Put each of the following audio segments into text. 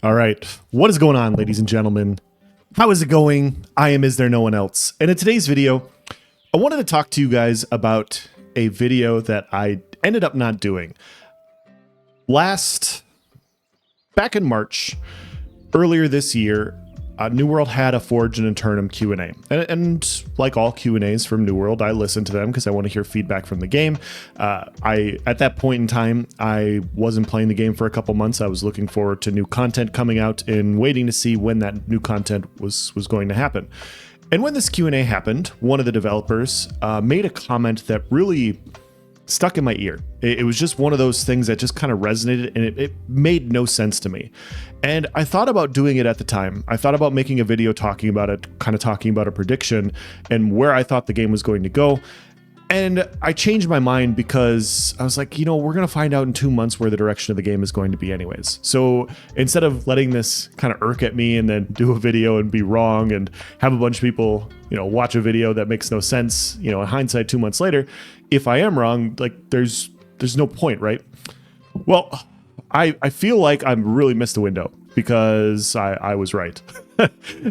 All right. What is going on, ladies and gentlemen? How is it going? I am Is There No One Else? And in today's video, I wanted to talk to you guys about a video that I ended up not doing. Back in March, earlier this year, New World had a Forge and Eternum Q&A. And like all Q&As from New World, I listened to them because I want to hear feedback from the game. At that point in time, I wasn't playing the game for a couple months. I was looking forward to new content coming out and waiting to see when that new content was going to happen. And when this Q&A happened, one of the developers made a comment that really stuck in my ear. It was just one of those things that just kind of resonated, and it made no sense to me. And I thought about doing it at the time. I thought about making a video talking about it, kind of talking about a prediction and where I thought the game was going to go. And I changed my mind because I was like, we're going to find out in 2 months where the direction of the game is going to be anyways. So instead of letting this kind of irk at me and then do a video and be wrong and have a bunch of people, watch a video that makes no sense, in hindsight 2 months later, if I am wrong, like there's no point, right? Well, I feel like I really missed the window because I was right.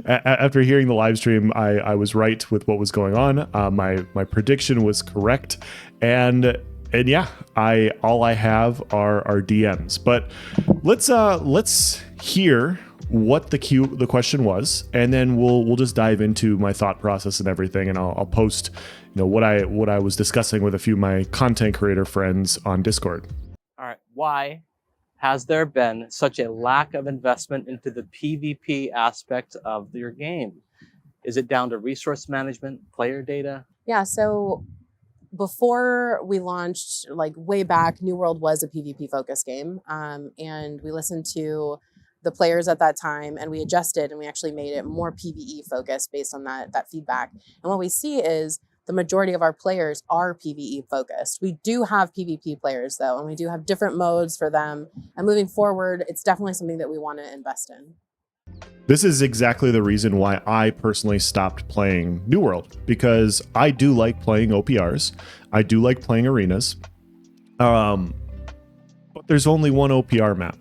After hearing the live stream, I was right with what was going on. My prediction was correct, and yeah, all I have are DMs. But let's hear what the question was, and then we'll just dive into my thought process and everything, and I'll post what I was discussing with a few of my content creator friends on Discord. All right, why has there been such a lack of investment into the PvP aspect of your game? Is it down to resource management, player data? Yeah, so before we launched, like way back, New World was a PvP focused game. And we listened to the players at that time and we adjusted and we actually made it more PvE focused based on that feedback. And what we see is the majority of our players are PvE focused. We do have PvP players though, and we do have different modes for them. And moving forward, it's definitely something that we want to invest in. This is exactly the reason why I personally stopped playing New World, because I do like playing OPRs. I do like playing arenas. But there's only one OPR map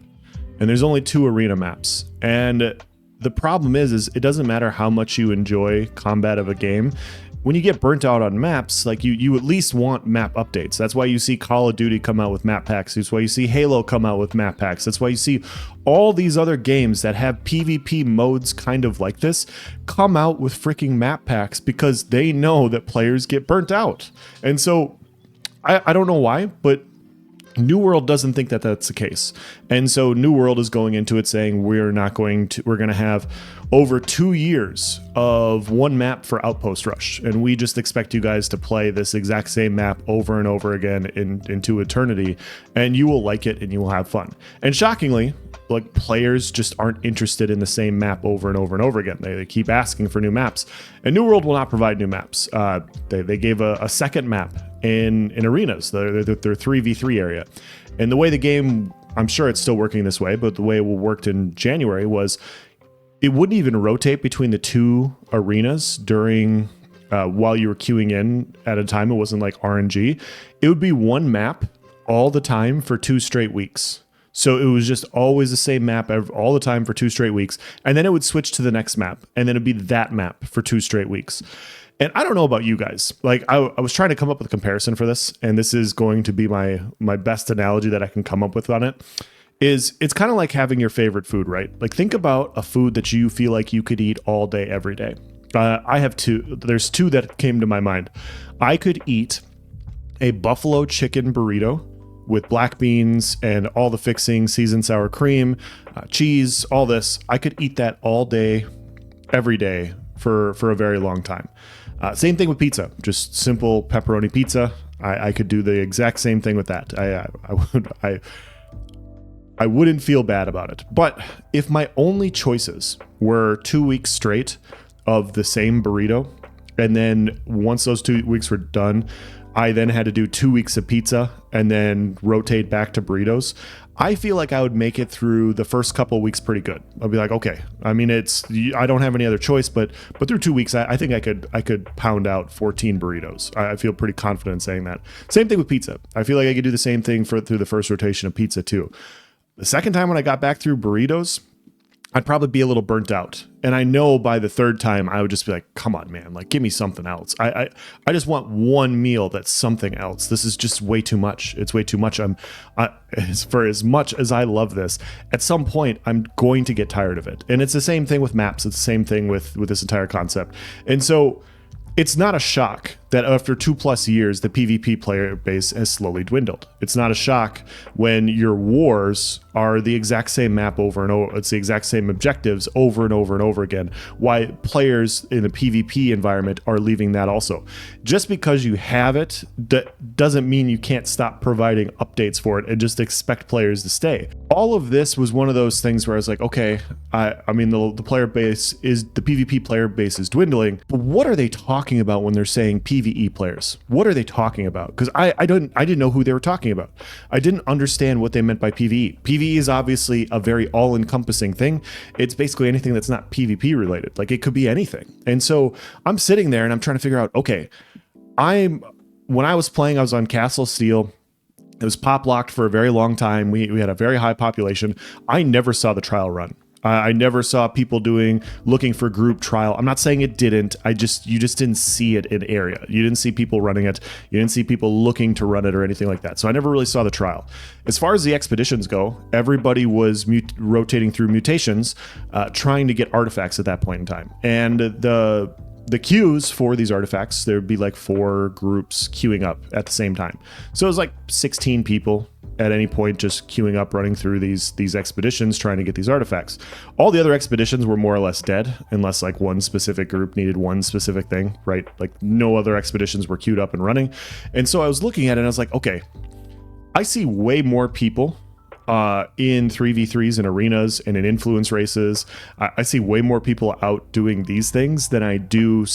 and there's only 2 arena maps. And the problem is it doesn't matter how much you enjoy combat of a game. When you get burnt out on maps, like you at least want map updates. That's why you see Call of Duty come out with map packs. That's why you see Halo come out with map packs. That's why you see all these other games that have PvP modes kind of like this come out with freaking map packs because they know that players get burnt out. And so I don't know why, but New World doesn't think that that's the case. And so New World is going into it saying we're going to have over 2 years of one map for Outpost Rush. And we just expect you guys to play this exact same map over and over again into eternity. And you will like it and you will have fun. And shockingly, like players just aren't interested in the same map over and over and over again. They keep asking for new maps. And New World will not provide new maps. They gave a second map in arenas, their 3v3 area. And the way the game, I'm sure it's still working this way, but the way it worked in January was it wouldn't even rotate between the 2 arenas during while you were queuing in at a time. It wasn't like RNG. It would be one map all the time for 2 straight weeks. So it was just always the same map all the time for 2 straight weeks. And then it would switch to the next map. And then it'd be that map for 2 straight weeks. And I don't know about you guys. Like I was trying to come up with a comparison for this. And this is going to be my best analogy that I can come up with on it. It's kind of like having your favorite food, right? Like think about a food that you feel like you could eat all day, every day. I have 2. There's 2 that came to my mind. I could eat a buffalo chicken burrito with black beans and all the fixings, seasoned sour cream, cheese, all this. I could eat that all day, every day for a very long time. Same thing with pizza, just simple pepperoni pizza. I could do the exact same thing with that. I wouldn't feel bad about it. But if my only choices were 2 weeks straight of the same burrito, and then once those 2 weeks were done, I then had to do 2 weeks of pizza and then rotate back to burritos, I feel like I would make it through the first couple of weeks pretty good. I'll be like, okay, I mean, I don't have any other choice, but through 2 weeks, I think I could pound out 14 burritos. I feel pretty confident in saying that. Same thing with pizza. I feel like I could do the same thing through the first rotation of pizza too. The second time when I got back through burritos, I'd probably be a little burnt out. And I know by the third time, I would just be like, come on, man, like, give me something else. I just want one meal that's something else. This is just way too much. It's way too much. For as much as I love this, at some point, I'm going to get tired of it. And it's the same thing with maps. It's the same thing with this entire concept. And so it's not a shock that after 2+ years, the PvP player base has slowly dwindled. It's not a shock when your wars are the exact same map over and over. It's the exact same objectives over and over and over again. Why players in a PvP environment are leaving that also. Just because you have it doesn't mean you can't stop providing updates for it and just expect players to stay. All of this was one of those things where I was like, okay, I mean, the player base is, the PvP player base is dwindling, but what are they talking about when they're saying PvE players? What are they talking about? Because I didn't know who they were talking about. I didn't understand what they meant by PvE. PvE is obviously a very all-encompassing thing. It's basically anything that's not PvP related. Like, it could be anything. And so I'm sitting there and I'm trying to figure out, okay, when I was playing, I was on Castle Steel. It was pop locked for a very long time. We had a very high population. I never saw the trial run. I never saw people looking for group trial. I'm not saying it didn't. You just didn't see it in area. You didn't see people running it. You didn't see people looking to run it or anything like that. So I never really saw the trial. As far as the expeditions go, everybody was rotating through mutations, trying to get artifacts at that point in time. And the queues for these artifacts, there would be like 4 groups queuing up at the same time. So it was like 16 people at any point just queuing up, running through these expeditions, trying to get these artifacts. All the other expeditions were more or less dead, unless like one specific group needed one specific thing, right? Like no other expeditions were queued up and running. And so I was looking at it and I was like, okay, I see way more people in 3v3s and arenas and in influence races. I see way more people out doing these things than I do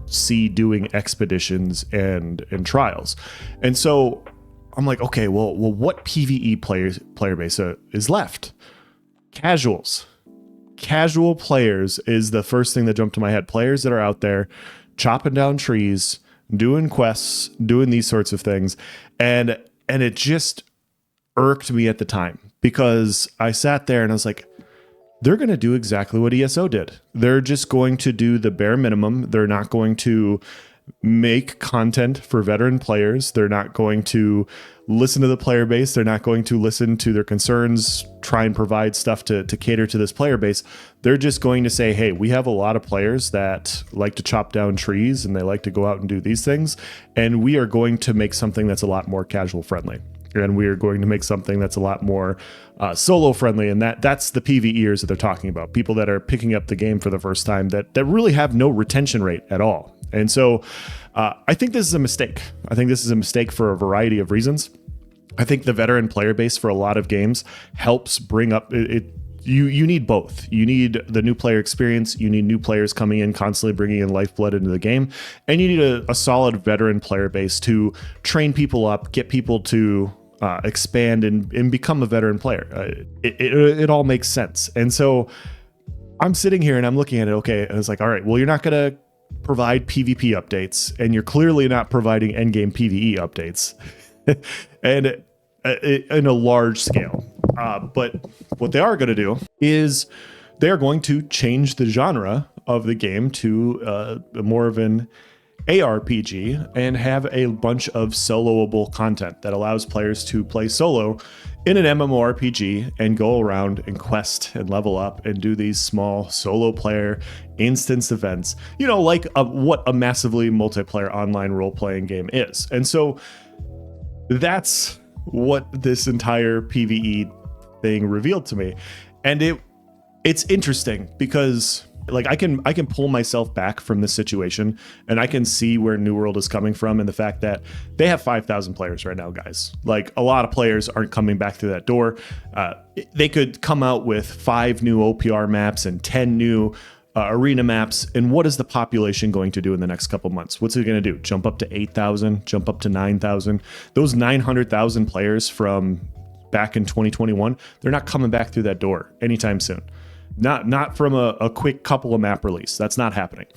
see doing expeditions and trials. And so I'm like, okay, well, what PvE player base is left? Casuals. Casual players is the first thing that jumped to my head. Players that are out there chopping down trees, doing quests, doing these sorts of things. And it just irked me at the time, because I sat there and I was like, they're going to do exactly what ESO did. They're just going to do the bare minimum. They're not going to make content for veteran players. They're not going to listen to the player base. They're not going to listen to their concerns, try and provide stuff to cater to this player base. They're just going to say, hey, we have a lot of players that like to chop down trees and they like to go out and do these things. And we are going to make something that's a lot more casual friendly. And we are going to make something that's a lot more solo friendly. And that's the PvEers that they're talking about. People that are picking up the game for the first time that really have no retention rate at all. And so I think this is a mistake. I think this is a mistake for a variety of reasons. I think the veteran player base for a lot of games helps bring up it. You need both. You need the new player experience. You need new players coming in, constantly bringing in lifeblood into the game. And you need a solid veteran player base to train people up, get people to expand and become a veteran player. It all makes sense. And so I'm sitting here and I'm looking at it. Okay. And it's like, all right, well, you're not going to provide PvP updates, and you're clearly not providing endgame PvE updates and in a large scale. But what they are going to do is they are going to change the genre of the game to more of an ARPG and have a bunch of soloable content that allows players to play solo in an MMORPG and go around and quest and level up and do these small solo player instance events, like what a massively multiplayer online role-playing game is. And so that's what this entire PvE thing revealed to me. And it's interesting because like I can pull myself back from this situation, and I can see where New World is coming from, and the fact that they have 5,000 players right now, guys. Like, a lot of players aren't coming back through that door. They could come out with 5 new OPR maps and 10 new arena maps, and what is the population going to do in the next couple months? What's it going to do? Jump up to 8,000? Jump up to 9,000? Those 900,000 players from back in 2021, they're not coming back through that door anytime soon. Not from a quick couple of map release. That's not happening.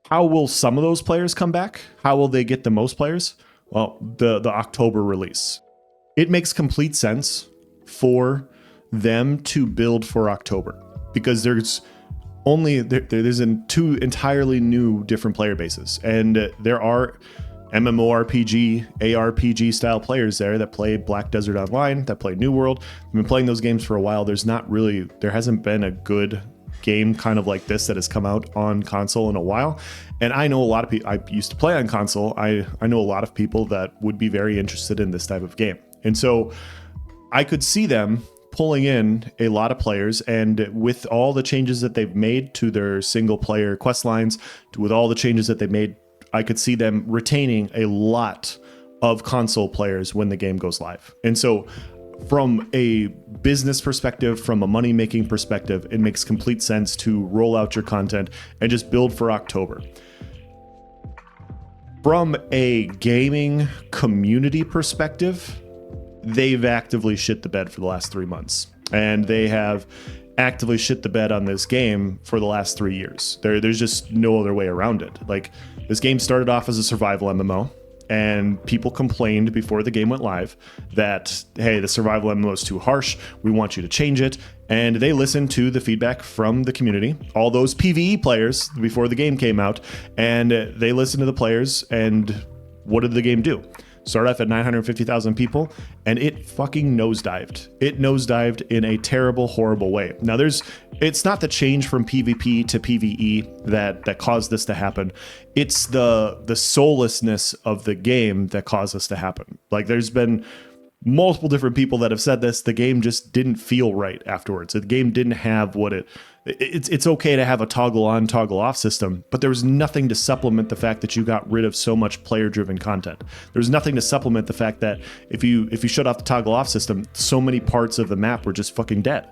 How will some of those players come back? How will they get the most players? Well, the October release. It makes complete sense for them to build for October. because there's two entirely new different player bases, and there are MMORPG, ARPG style players there that play Black Desert Online, that play New World. I've been playing those games for a while. There hasn't been a good game kind of like this that has come out on console in a while. And I know a lot of people, I used to play on console. I know a lot of people that would be very interested in this type of game. And so I could see them pulling in a lot of players, and with all the changes that they've made to their single player quest lines, with all the changes that they've made, I could see them retaining a lot of console players when the game goes live. And so from a business perspective, from a money making perspective, it makes complete sense to roll out your content and just build for October. From a gaming community perspective, they've actively shit the bed for the last 3 months, and they have actively shit the bed on this game for the last 3 years. There's just no other way around it. Like, this game started off as a survival MMO, and people complained before the game went live that, hey, the survival MMO is too harsh, we want you to change it. And they listened to the feedback from the community, all those PvE players before the game came out, and they listened to the players, and what did the game do? Started off at 950,000 people, and it fucking nosedived. It nosedived in a terrible, horrible way. Now, it's not the change from PvP to PvE that caused this to happen. It's the soullessness of the game that caused this to happen. Like, there's been multiple different people that have said this. The game just didn't feel right afterwards. The game didn't have what it's okay to have a toggle on, toggle off system, but there was nothing to supplement the fact that you got rid of so much player driven content. There's nothing to supplement the fact that if you shut off the toggle off system, so many parts of the map were just fucking dead.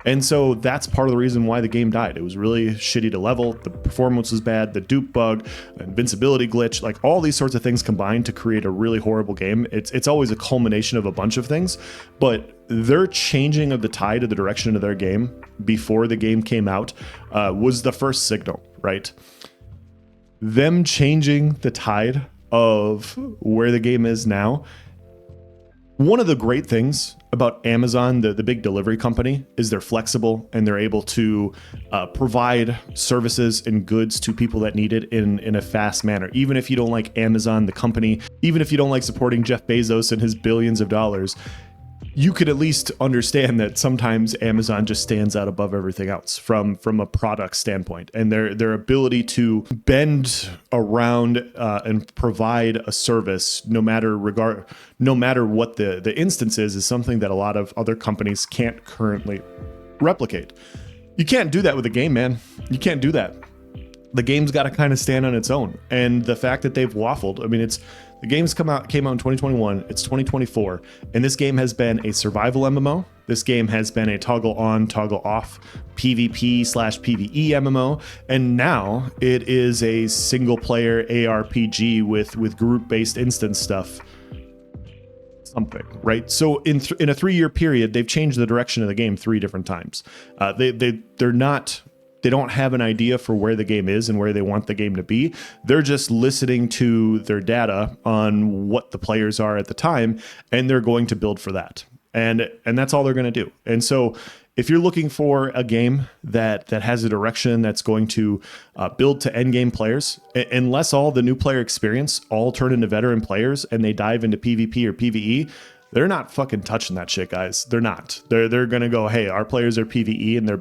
And so that's part of the reason why the game died. It was really shitty to level. The performance was bad, the dupe bug, invincibility glitch, like all these sorts of things combined to create a really horrible game. It's always a culmination of a bunch of things, but their changing of the tide of the direction of their game before the game came out was the first signal, right? Them changing the tide of where the game is now. One of the great things about Amazon, the big delivery company, is they're flexible and they're able to provide services and goods to people that need it in a fast manner. Even if you don't like Amazon, the company, even if you don't like supporting Jeff Bezos and his billions of dollars, you could at least understand that sometimes Amazon just stands out above everything else from a product standpoint, and their ability to bend around and provide a service no matter what the instance is something that a lot of other companies can't currently replicate. You can't do that with a game, man. You can't do that. The game's got to kind of stand on its own, and the fact that they've waffled, I mean, the game's came out in 2021, it's 2024, and this game has been a survival MMO. This game has been a toggle on, toggle off PvP/PvE MMO, and now it is a single player ARPG with group-based instance stuff. Something, right? So in a 3-year period, they've changed the direction of the game 3 different times. They don't have an idea for where the game is and where they want the game to be. They're just listening to their data on what the players are at the time, and they're going to build for that. And that's all they're going to do. And so if you're looking for a game that has a direction that's going to build to end game players, unless all the new player experience all turn into veteran players and they dive into PvP or PvE, they're not fucking touching that shit, guys. They're not. They're gonna go, hey, our players are PvE and they're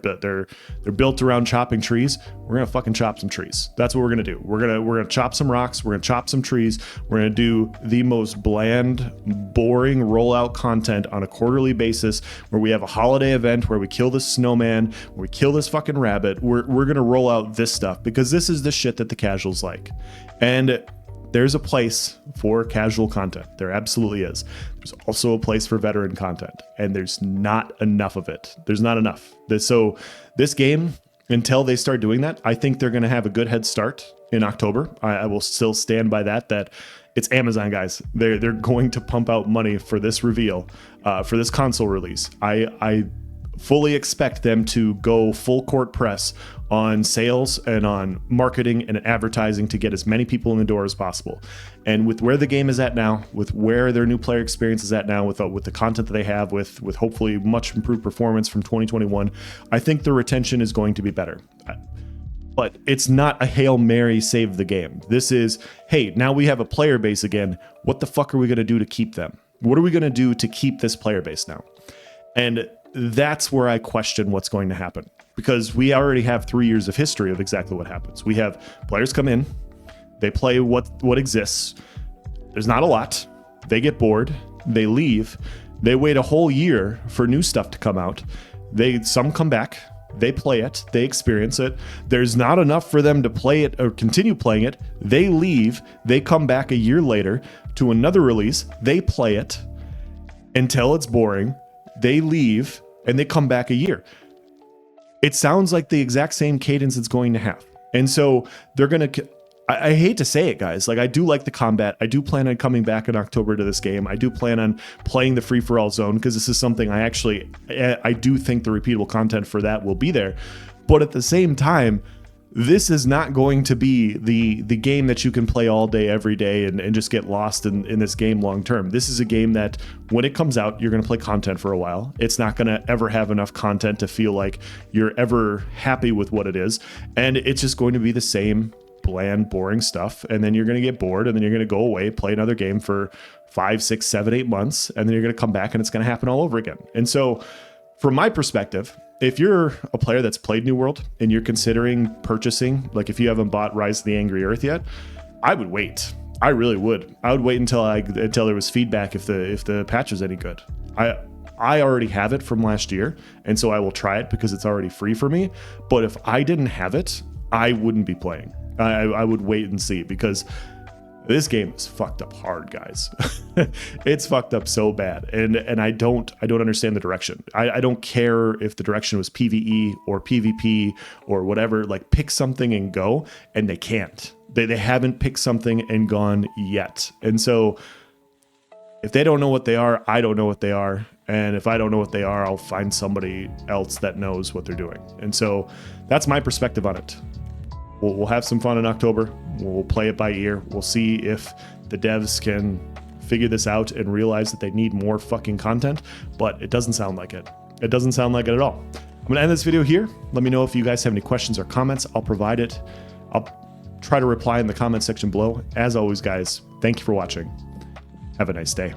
built around chopping trees. We're gonna fucking chop some trees. That's what we're gonna do. We're gonna chop some rocks. We're gonna chop some trees. We're gonna do the most bland, boring rollout content on a quarterly basis, where we have a holiday event where we kill this snowman, where we kill this fucking rabbit. We're gonna roll out this stuff because this is the shit that the casuals like. And there's a place for casual content. There absolutely is. There's also a place for veteran content, and there's not enough of it. There's not enough. So this game, until they start doing that, I think they're going to have a good head start in October. I will still stand by that it's Amazon, guys. They're going to pump out money for this reveal, for this console release. I fully expect them to go full court press on sales and on marketing and advertising to get as many people in the door as possible. And with where the game is at now, with where their new player experience is at now, with the content that they have, with hopefully much improved performance from 2021, I think the retention is going to be better. But it's not a Hail Mary save the game. This is, hey, now we have a player base again. What the fuck are we going to do to keep them? What are we going to do to keep this player base now? And that's where I question what's going to happen, because we already have 3 years of history of exactly what happens. We have players come in, they play what exists. There's not a lot. They get bored. They leave. They wait a whole year for new stuff to come out. Some come back. They play it. They experience it. There's not enough for them to play it or continue playing it. They leave. They come back a year later to another release. They play it until it's boring. They leave and they come back a year. It sounds like the exact same cadence it's going to have. And so they're going to, I hate to say it, guys. Like, I do like the combat. I do plan on coming back in October to this game. I do plan on playing the free-for-all zone, because this is something I do think the repeatable content for that will be there. But at the same time, this is not going to be the game that you can play all day, every day, and just get lost in this game long term. This is a game that when it comes out, you're going to play content for a while. It's not going to ever have enough content to feel like you're ever happy with what it is. And it's just going to be the same bland, boring stuff. And then you're going to get bored, and then you're going to go away, play another game for 5, 6, 7, 8 months. And then you're going to come back and it's going to happen all over again. And so from my perspective, if you're a player that's played New World and you're considering purchasing, like if you haven't bought Rise of the Angry Earth yet, I would wait. I really would. I would wait until there was feedback if the patch is any good. I already have it from last year, and so I will try it because it's already free for me. But if I didn't have it, I wouldn't be playing. I would wait and see, because this game is fucked up hard, guys. It's fucked up so bad. And I don't understand the direction. I don't care if the direction was PvE or PvP or whatever. Like, pick something and go, and they can't. They haven't picked something and gone yet. And so if they don't know what they are, I don't know what they are. And if I don't know what they are, I'll find somebody else that knows what they're doing. And so that's my perspective on it. We'll have some fun in October. We'll play it by ear. We'll see if the devs can figure this out and realize that they need more fucking content, but it doesn't sound like it. It doesn't sound like it at all. I'm gonna end this video here. Let me know if you guys have any questions or comments. I'll provide it. I'll try to reply in the comment section below. As always, guys, thank you for watching. Have a nice day.